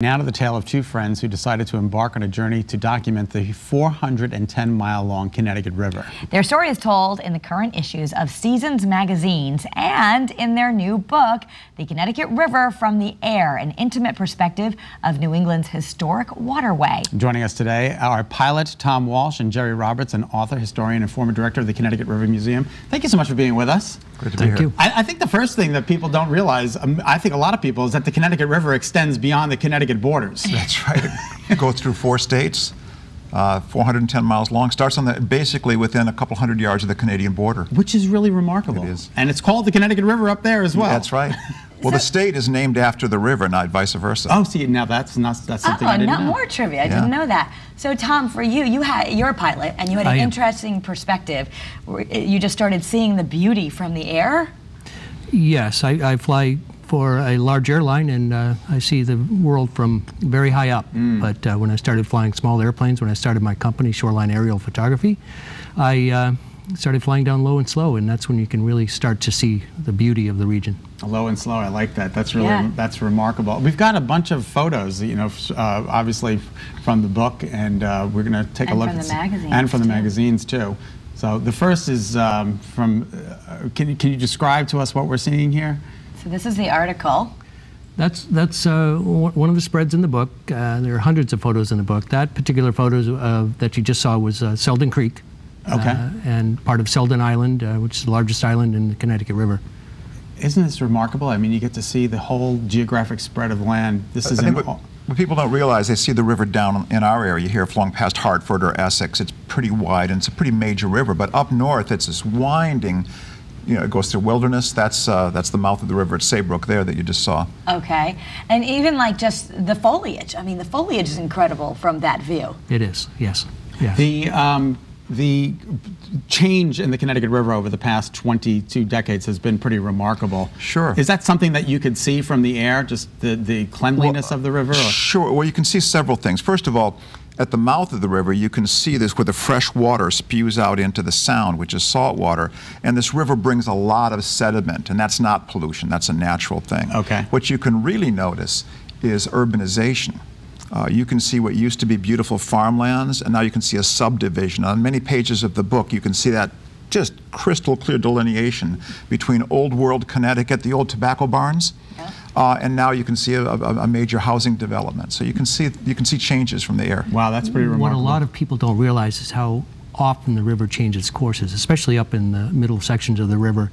Now to the tale of two friends who decided to embark on a journey to document the 410-mile-long Connecticut River. Their story is told in the current issues of Seasons magazines and in their new book, The Connecticut River from the Air, an intimate perspective of New England's historic waterway. Joining us today are pilot Tom Walsh and Jerry Roberts, an author, historian, and former director of the Connecticut River Museum. Thank you so much for being with us. Great to be here. I think the first thing that people don't realize, I think a lot of people, is that the Connecticut River extends beyond the Connecticut borders. That's right. It goes through 4 states, 410 miles long, starts on basically within a couple hundred yards of the Canadian border. Which is really remarkable. It is. And it's called the Connecticut River up there as well. That's right. Well, the state is named after the river, not vice versa. Oh, see, now that's something I didn't know. More trivia. I didn't know that. So, Tom, for you, you're a pilot, and you had an interesting perspective. You just started seeing the beauty from the air? Yes, I fly for a large airline, and I see the world from very high up. But when I started flying small airplanes, when I started my company, Shoreline Aerial Photography, I started flying down low and slow, and that's when you can really start to see the beauty of the region. Low and slow, I like that. That's really that's remarkable. We've got a bunch of photos, you know, obviously from the book, and we're going to take a look at magazines and from the magazines too. So the first is from. Can you describe to us what we're seeing here? So this is the article. That's one of the spreads in the book. There are hundreds of photos in the book. That particular photo that you just saw was Selden Creek. Okay. And part of Selden Island, which is the largest island in the Connecticut River. Isn't this remarkable? I mean, you get to see the whole geographic spread of land. This is what people don't realize, they see the river down in our area here, flowing past Hartford or Essex. It's pretty wide, and it's a pretty major river. But up north, it's this winding, you know, it goes through wilderness. That's the mouth of the river at Saybrook there that you just saw. Okay. And even like just the foliage. I mean, the foliage is incredible from that view. It is, yes. Yeah. The change in the Connecticut River over the past 22 decades has been pretty remarkable. Sure. Is that something that you could see from the air, just the cleanliness of the river? Or? Sure. Well, you can see several things. First of all, at the mouth of the river, you can see this where the fresh water spews out into the Sound, which is salt water, and this river brings a lot of sediment, and that's not pollution, that's a natural thing. Okay. What you can really notice is urbanization. You can see what used to be beautiful farmlands, and now you can see a subdivision. On many pages of the book, you can see that just crystal clear delineation between Old World Connecticut, the old tobacco barns, and now you can see a major housing development. So you can see changes from the air. Wow, that's pretty remarkable. What a lot of people don't realize is how often the river changes courses, especially up in the middle sections of the river.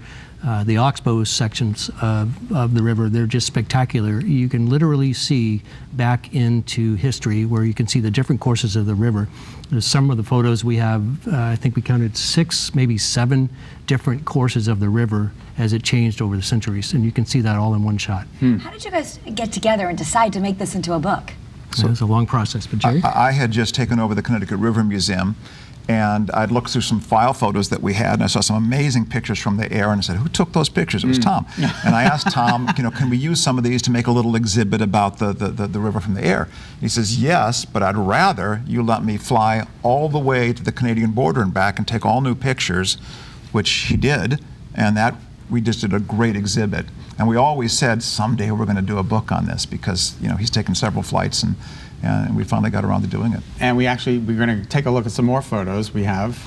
The oxbow sections of the river, they're just spectacular. You can literally see back into history where you can see the different courses of the river. There's some of the photos we have, I think we counted 6, maybe 7 different courses of the river as it changed over the centuries, and you can see that all in one shot. How did you guys get together and decide to make this into a book? So it was a long process, but Jerry? I had just taken over the Connecticut River Museum, and I'd looked through some file photos that we had, and I saw some amazing pictures from the air, and I said, who took those pictures? It was Tom. And I asked Tom, you know, can we use some of these to make a little exhibit about the river from the air? And he says, yes, but I'd rather you let me fly all the way to the Canadian border and back and take all new pictures, which he did, and that we just did a great exhibit. And we always said, someday we're going to do a book on this, because, you know, he's taken several flights, and we finally got around to doing it. And we're going to take a look at some more photos we have.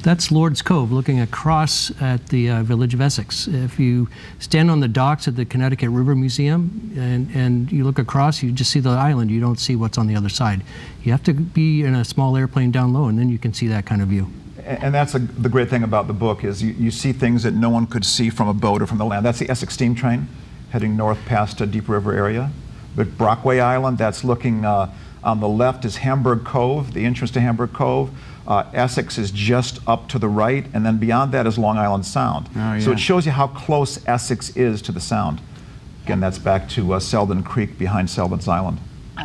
That's Lord's Cove, looking across at the village of Essex. If you stand on the docks at the Connecticut River Museum and you look across, you just see the island. You don't see what's on the other side. You have to be in a small airplane down low, and then you can see that kind of view. And that's the great thing about the book, is you see things that no one could see from a boat or from the land. That's the Essex steam train heading north past a Deep River area. But Brockway Island, that's looking on the left is Hamburg Cove, the entrance to Hamburg Cove. Essex is just up to the right, and then beyond that is Long Island Sound. Oh, yeah. So it shows you how close Essex is to the Sound. Again, that's back to Selden Creek behind Selden's Island.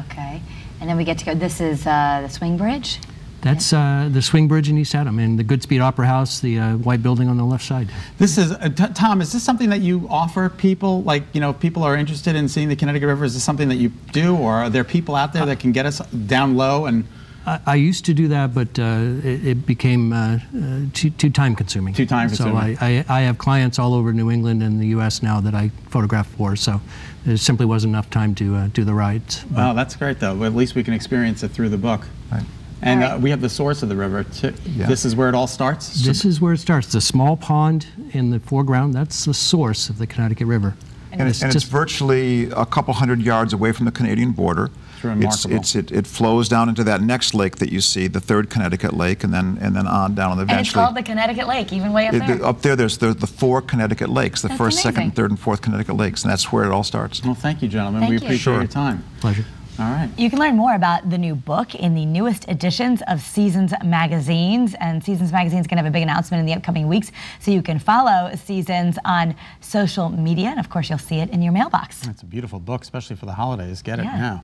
Okay, and then we get to go, this is the swing bridge? That's the swing bridge in East Haddam, and the Goodspeed Opera House, the white building on the left side. This is, Tom, is this something that you offer people? Like, you know, if people are interested in seeing the Connecticut River, is this something that you do, or are there people out there that can get us down low and I used to do that, but it became too time consuming. Too time consuming. So I have clients all over New England and the U.S. now that I photograph for, so there simply wasn't enough time to do the rides. Well, that's great, though. At least we can experience it through the book. Right. And we have the source of the river. Yeah. This is where it all starts? This is where it starts. The small pond in the foreground, that's the source of the Connecticut River. And it's virtually a couple hundred yards away from the Canadian border. It's remarkable. It flows down into that next lake that you see, the third Connecticut Lake, and then on down, and eventually. And it's called the Connecticut Lake, even way up there. Up there, there's the 4 Connecticut lakes, the That's first, amazing. second, third, and fourth Connecticut lakes, and that's where it all starts. Well, thank you, gentlemen. Thank we you. appreciate your time. Pleasure. All right. You can learn more about the new book in the newest editions of Seasons magazines. And Seasons magazine is going to have a big announcement in the upcoming weeks. So you can follow Seasons on social media. And of course, you'll see it in your mailbox. It's a beautiful book, especially for the holidays. Get it now.